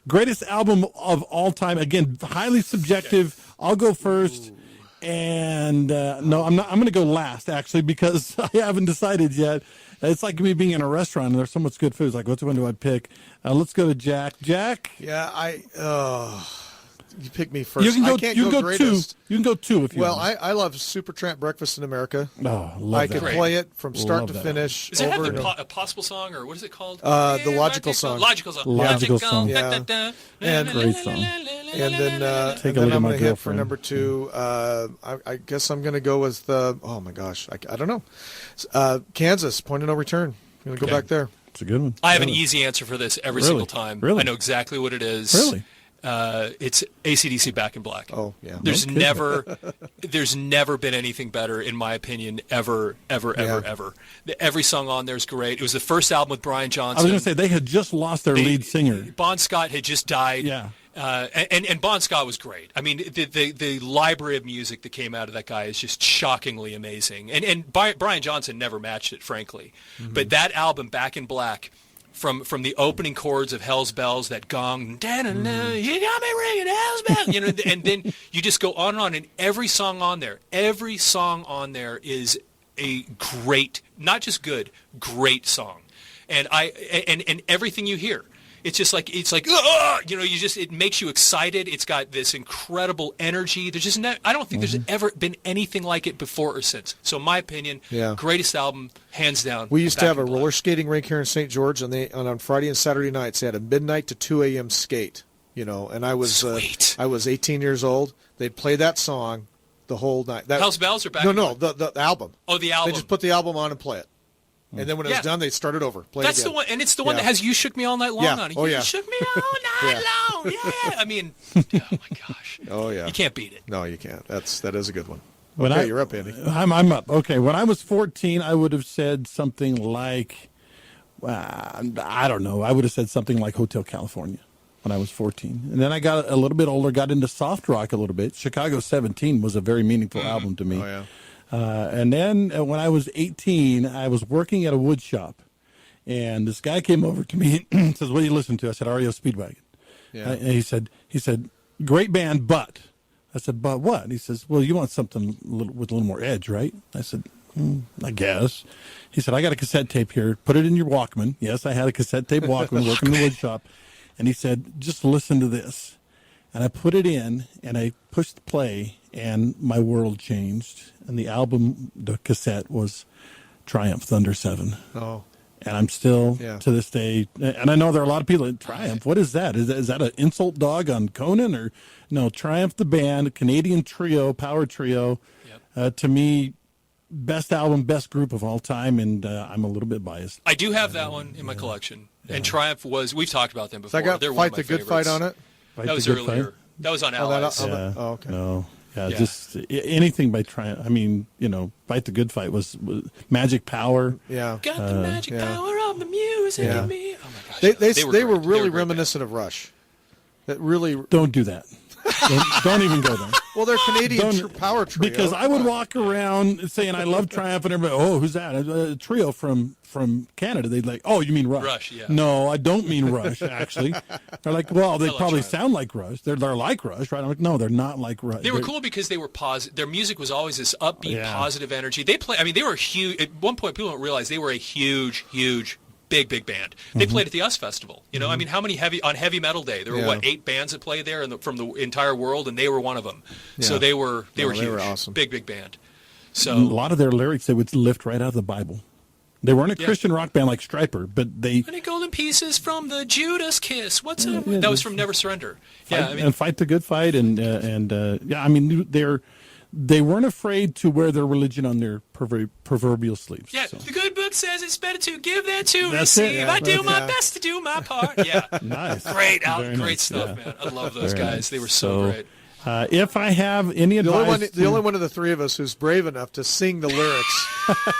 Speaker 2: Greatest album of all time. Again, highly subjective. I'll go first. And no, I'm not. I'm going to go last actually because I haven't decided yet. It's like me being in a restaurant and there's so much good food. It's like, which one do I pick? Let's go to Jack. Jack?
Speaker 3: Yeah, you pick me first.
Speaker 2: You can go,
Speaker 3: I can't
Speaker 2: you can go
Speaker 3: greatest.
Speaker 2: 2. You can go 2 if you
Speaker 3: Well,
Speaker 2: want.
Speaker 3: I love Supertramp Breakfast in America.
Speaker 2: Oh, love
Speaker 3: I
Speaker 2: that.
Speaker 3: could play it from start to finish.
Speaker 4: Does it have
Speaker 3: over and over.
Speaker 4: a possible song, or what is it called?
Speaker 3: The Logical Song.
Speaker 4: Logical song.
Speaker 2: Logical song.
Speaker 3: Yeah. And
Speaker 2: Great song.
Speaker 3: And then,
Speaker 2: Take a
Speaker 3: and then
Speaker 2: look at
Speaker 3: I'm
Speaker 2: my
Speaker 3: going to hit for
Speaker 2: girlfriend.
Speaker 3: number 2. I guess I'm going to go with, oh my gosh, I don't know. Kansas, Point of No Return. I'm going to go back there.
Speaker 2: It's a good one.
Speaker 4: I have an easy answer for this every
Speaker 2: Really?
Speaker 4: single time.
Speaker 2: Really?
Speaker 4: I know exactly what it is.
Speaker 2: Really?
Speaker 4: It's AC/DC Back in Black.
Speaker 3: Oh, yeah.
Speaker 4: There's
Speaker 2: No kidding.
Speaker 4: there's never been anything better, in my opinion, ever. Every song on there is great. It was the first album with Brian Johnson.
Speaker 2: I was going to say, they had just lost their lead singer.
Speaker 4: Bon Scott had just died.
Speaker 2: Yeah.
Speaker 4: And Bon Scott was great. I mean, the library of music that came out of that guy is just shockingly amazing. And Brian Johnson never matched it, frankly.
Speaker 2: Mm-hmm.
Speaker 4: But that album, Back in Black, from the opening chords of Hell's Bells, that gong,
Speaker 2: Mm-hmm.
Speaker 4: you got me ringing Hell's Bells, and then you just go on and on. And every song on there is a great, not just good, great song. And and everything you hear. It's like it makes you excited. It's got this incredible energy. There's just I don't think there's ever been anything like it before or since. So in my opinion, greatest album, hands down.
Speaker 3: We used to
Speaker 4: Back
Speaker 3: have a
Speaker 4: in Black.
Speaker 3: roller skating rink here in St. George, and on Friday and Saturday nights they had a midnight to 2 a.m. skate. And I was
Speaker 4: Sweet.
Speaker 3: I was 18 years old. They'd play that song the whole night.
Speaker 4: Hell's Bells or Back
Speaker 3: No,
Speaker 4: in
Speaker 3: no,
Speaker 4: Black?
Speaker 3: the album.
Speaker 4: Oh, the album.
Speaker 3: They just put the album on and play it. And then when it was done, they'd start it over. Play
Speaker 4: That's
Speaker 3: it again.
Speaker 4: the one, and it's the one that has "You Shook Me All Night Long"
Speaker 3: Yeah.
Speaker 4: on it.
Speaker 3: Oh,
Speaker 4: You
Speaker 3: yeah.
Speaker 4: shook me all night long. Yeah. I mean, oh my gosh.
Speaker 3: Oh yeah.
Speaker 4: You can't beat it.
Speaker 3: No, you can't. That is a good one.
Speaker 2: When
Speaker 3: Okay, you're up, Andy.
Speaker 2: I'm up. Okay, when I was 14, I would have said something like, I don't know. I would have said something like Hotel California when I was 14. And then I got a little bit older, got into soft rock a little bit. Chicago 17 was a very meaningful album to me.
Speaker 3: Oh yeah.
Speaker 2: And then when I was 18, I was working at a wood shop. And this guy came over to me and says, "What do you listen to?" I said, "REO Speedwagon."
Speaker 3: Yeah.
Speaker 2: And he said, "Great band, but." I said, "But what?" He says, "Well, you want something with a little more edge, right?" I said, "I guess." He said, "I got a cassette tape here. Put it in your Walkman." Yes, I had a cassette tape Walkman working in the wood shop. And he said, "Just listen to this." And I put it in, and I pushed play, and my world changed. And the album, the cassette, was Triumph Thunder 7.
Speaker 3: Oh.
Speaker 2: And I'm still,
Speaker 3: Yeah.
Speaker 2: to this day, and I know there are a lot of people that Triumph. What is that? Is that an insult dog on Conan? Or no, Triumph the band, Canadian trio, power trio.
Speaker 4: Yep.
Speaker 2: To me, best album, best group of all time, and I'm a little bit biased.
Speaker 4: I do have that one in my collection. And Triumph we've talked about them before.
Speaker 3: So I got
Speaker 4: They're one
Speaker 3: Fight
Speaker 4: of
Speaker 3: the
Speaker 4: my
Speaker 3: Good Fight
Speaker 4: favorites.
Speaker 3: on it.
Speaker 2: Fight
Speaker 4: That was
Speaker 2: the Good
Speaker 4: earlier.
Speaker 2: Fight?
Speaker 4: That was on
Speaker 3: Oh, that-
Speaker 4: Allies.
Speaker 3: oh, okay.
Speaker 2: No. Yeah,
Speaker 4: Yeah.
Speaker 2: just anything by Triumph. I mean, Fight the Good Fight was Magic Power.
Speaker 3: Yeah.
Speaker 4: Got the magic
Speaker 3: yeah.
Speaker 4: power of the music
Speaker 3: Yeah.
Speaker 4: in me. Oh my gosh.
Speaker 3: They were
Speaker 4: great.
Speaker 3: really
Speaker 4: They were great
Speaker 3: reminiscent of Rush. That really.
Speaker 2: Don't do that. don't even go there.
Speaker 3: Well, they're Canadian
Speaker 2: Don't-
Speaker 3: power trio.
Speaker 2: Because I would walk around saying I love Triumph, and everybody, oh, who's that? A trio from Canada. They'd like, oh, you mean Rush?
Speaker 4: Rush, yeah.
Speaker 2: No, I don't mean Rush. Actually, they're like, well, they
Speaker 4: love
Speaker 2: probably
Speaker 4: Triumph.
Speaker 2: sound like Rush. They're like Rush, right? I'm like, no, they're not like Rush.
Speaker 4: They were cool because they were positive. Their music was always this upbeat,
Speaker 2: Yeah.
Speaker 4: positive energy. They were huge. At one point, people don't realize they were a huge, big band. They played at the US Festival. I mean, how many Heavy Metal Day? There were
Speaker 3: Yeah.
Speaker 4: 8 bands that played there from the entire world, and they were one of them. So
Speaker 3: Yeah.
Speaker 4: they were huge.
Speaker 3: they were awesome.
Speaker 4: Big band.
Speaker 2: A
Speaker 4: So
Speaker 2: lot of their lyrics they would lift right out of the Bible. They weren't a
Speaker 4: Yeah.
Speaker 2: Christian rock band like Stryper, but they
Speaker 4: Any golden pieces from the Judas Kiss? What's up?
Speaker 2: yeah,
Speaker 4: That was from Never Surrender. Yeah, I mean,
Speaker 2: and fight the good fight, and I mean they weren't afraid to wear their religion on their proverbial sleeves.
Speaker 4: yeah.
Speaker 2: so.
Speaker 4: The good book says it's better to give than to
Speaker 2: That's it,
Speaker 4: receive.
Speaker 2: yeah,
Speaker 4: I do
Speaker 2: that's-
Speaker 4: my
Speaker 3: yeah.
Speaker 4: best to do my part. Yeah,
Speaker 2: Nice.
Speaker 4: great
Speaker 2: Very
Speaker 4: great
Speaker 2: nice,
Speaker 4: stuff,
Speaker 2: yeah.
Speaker 4: man. I love those
Speaker 2: Very
Speaker 4: guys.
Speaker 2: nice.
Speaker 4: They were so great.
Speaker 2: If I have any
Speaker 3: The
Speaker 2: advice,
Speaker 3: only one of the three of us who's brave enough to sing the lyrics,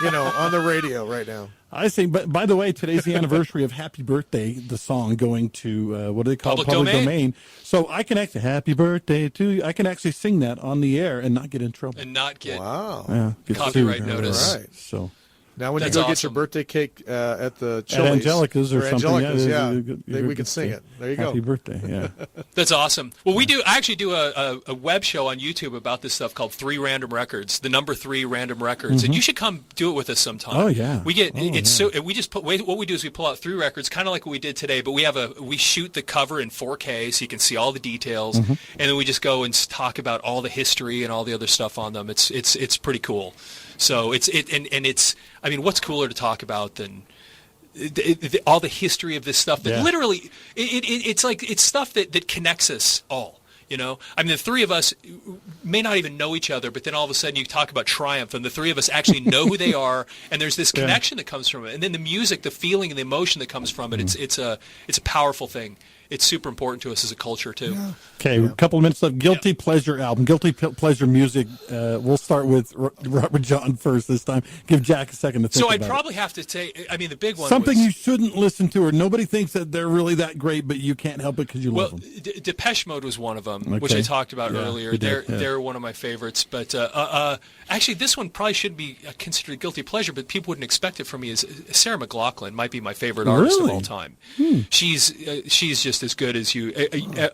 Speaker 3: on the radio right now.
Speaker 2: I say, but by the way, today's the anniversary of Happy Birthday, the song going to, what do they call it?
Speaker 4: Public domain.
Speaker 2: So I can actually, Happy Birthday to you. I can actually sing that on the air and not get in trouble.
Speaker 4: And not get
Speaker 3: Wow.
Speaker 2: Yeah, get
Speaker 4: Copyright
Speaker 2: sued.
Speaker 4: notice.
Speaker 3: Right.
Speaker 2: So,
Speaker 3: Now, when
Speaker 4: That's
Speaker 3: you go get
Speaker 4: awesome.
Speaker 3: your birthday cake at the
Speaker 2: At
Speaker 3: Chili's
Speaker 2: Angelica's or something.
Speaker 3: Angelica's,
Speaker 2: yeah,
Speaker 3: we can sing it. There you go.
Speaker 2: Happy birthday. Yeah.
Speaker 4: That's awesome. Well, I actually do a web show on YouTube about this stuff called 3 Random Records, the number 3 Random Records, and you should come do it with us sometime.
Speaker 2: Oh, yeah.
Speaker 4: We get
Speaker 2: Oh, yeah.
Speaker 4: we just put what we do is we pull out 3 records, kind of like what we did today, but we shoot the cover in 4K so you can see all the details, and then we just go and talk about all the history and all the other stuff on them. It's pretty cool. So it's I mean, what's cooler to talk about than all the history of this stuff that literally it's like it's stuff that connects us all. You know, I mean, the 3 of us may not even know each other, but then all of a sudden you talk about Triumph, and the 3 of us actually know who they are, and there's this connection that comes from it, and then the music, the feeling, and the emotion that comes from it. It's a powerful thing. It's super important to us as a culture too.
Speaker 3: Yeah.
Speaker 2: Okay, a couple of minutes left. Guilty Pleasure album, Guilty Pleasure music. We'll start with Robert John first this time. Give Jack a second to think
Speaker 4: So I'd
Speaker 2: about
Speaker 4: probably have to say, I mean, the big one
Speaker 2: something
Speaker 4: was,
Speaker 2: you shouldn't listen to, or nobody thinks that they're really that great, but you can't help it because you love them.
Speaker 4: Depeche Mode was one of them, which I talked about earlier.
Speaker 2: we did,
Speaker 4: They're one of my favorites. But actually, this one probably shouldn't be considered a guilty pleasure, but people wouldn't expect it from me. Is Sarah McLachlan might be my favorite artist of all time. She's just as good as you.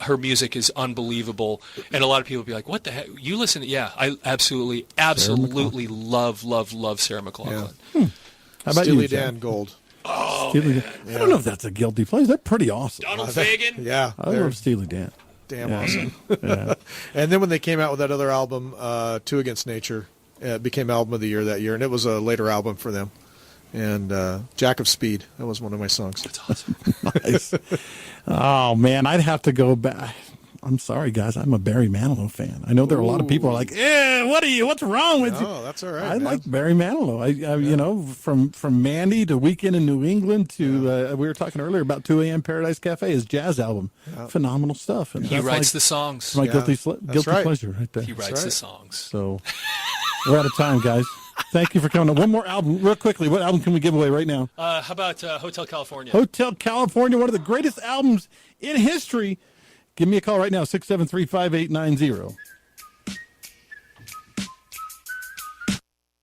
Speaker 4: Her music is unbelievable, and a lot of people be like, "What the heck? You listen?" Yeah, I absolutely love Sarah McLachlan.
Speaker 2: How about
Speaker 3: Steely
Speaker 2: you, Jack?
Speaker 3: Dan Gold.
Speaker 4: Oh,
Speaker 2: Steely Dan. I don't know if that's a guilty pleasure. They're pretty awesome.
Speaker 4: Donald Fagen.
Speaker 3: Yeah,
Speaker 2: I
Speaker 3: they're
Speaker 2: love Steely Dan.
Speaker 3: damn awesome. And then when they came out with that other album, Two Against Nature, it became Album of the Year that year, and it was a later album for them. And Jack of Speed, that was one of my songs.
Speaker 4: That's awesome.
Speaker 2: Nice. Oh man, I'd have to go back. I'm sorry, guys. I'm a Barry Manilow fan. I know there are a lot of people who are like, what's wrong with you?
Speaker 3: Oh, that's all right.
Speaker 2: I
Speaker 3: man.
Speaker 2: like Barry Manilow. You know, from Mandy to Weekend in New England to we were talking earlier about 2 A.M. Paradise Cafe, his jazz album, phenomenal stuff. And
Speaker 4: He
Speaker 2: that's
Speaker 4: writes
Speaker 2: like
Speaker 4: the songs.
Speaker 2: my guilty
Speaker 3: right.
Speaker 2: pleasure right there.
Speaker 4: He writes the songs.
Speaker 2: So we're out of time, guys. Thank you for coming. One more album, real quickly. What album can we give away right now?
Speaker 4: How about Hotel California?
Speaker 2: Hotel California, one of the greatest albums in history. Give me a call right now, 673-5890.